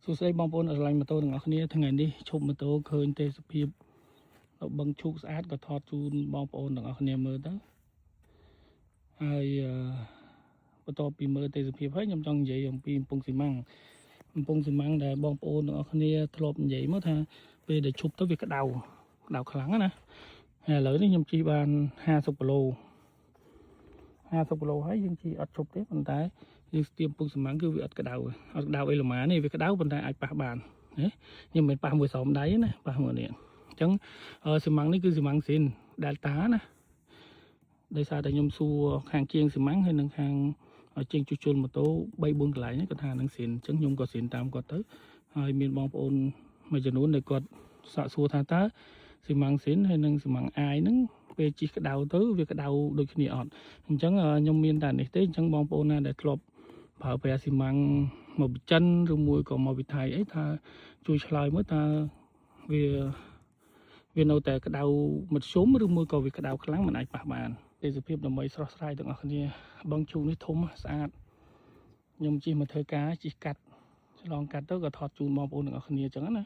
សួស្តីបងប្អូនអរឡាញ់ម៉ូតូទាំងអស់គ្នាថ្ងៃនេះឈប់ម៉ូតូឃើញទេសភាពបឹងឈូកស្អាតក៏ថតជូនបងប្អូនទាំងអស់គ្នាមើលទៅហើយបន្ទាប់ពីមើលទេសភាពហើយខ្ញុំចង់និយាយអំពីកំពង់ស៊ីម៉ាំងដែលបងប្អូនទាំងអស់គ្នាធ្លាប់និយាយមកថាពេលដែលឈប់ទៅវាក្តៅខ្លាំងណាហើយឥឡូវនេះខ្ញុំជិះបាន50គីឡូហើយយើងជិះអត់ឈប់ទេប៉ុន្តែយើងស្ទាបកំពង់ស៊ីម៉ាំងគឺវាអត់ក្តៅអីល្មានេះវាក្តៅប៉ុន្តែអាចប៉ះបានណាខ្ញុំមិនប៉ះមួយស្រោមដៃណាប៉ះមួយនេះអញ្ចឹងស៊ីម៉ាំងនេះគឺស៊ីម៉ាំងស៊ីន Delta ណាដោយសារតែខ្ញុំសួរខាងជាងស៊ីម៉ាំងហើយនឹងខាងជាងជួសជុលម៉ូតូ 3-4 កន្លែងហ្នឹងគាត់ថានឹងស៊ីនអញ្ចឹងខ្ញុំក៏ស៊ីនតាមគាត់ទៅហើយមានបងប្អូនមួយចំនួនដែលគាត់សាកសួរថាតើស៊ីម៉ាំងស៊ីនហើយនឹងស៊ីម៉ាំងអាយហ្នឹងពេលជិះក្តៅទៅវាក្តៅដូចគ្នាអត់អញ្ចឹងខ្ញុំមានតែនេះទេអញ្ចឹងបងប្អូនណាដែលធ្លាប់ប្រើប្រាស់ស៊ីម៉ាំងមកពីចិនឬមួយក៏មកពីថៃអីថាជួយឆ្លើយមើលតើវានៅតែក្តៅមធ្យមឬមួយក៏វាក្តៅខ្លាំងមិនអាចប៉ះបានទេសភាពដើម្បីស្រស់ស្រាយទាំងអស់គ្នាបឹងឈូកនេះធំស្អាតខ្ញុំជិះមកធ្វើការជិះកាត់ឆ្លងកាត់ទៅក៏ថតជូនបងប្អូនទាំងអស់គ្នាអញ្ចឹងណា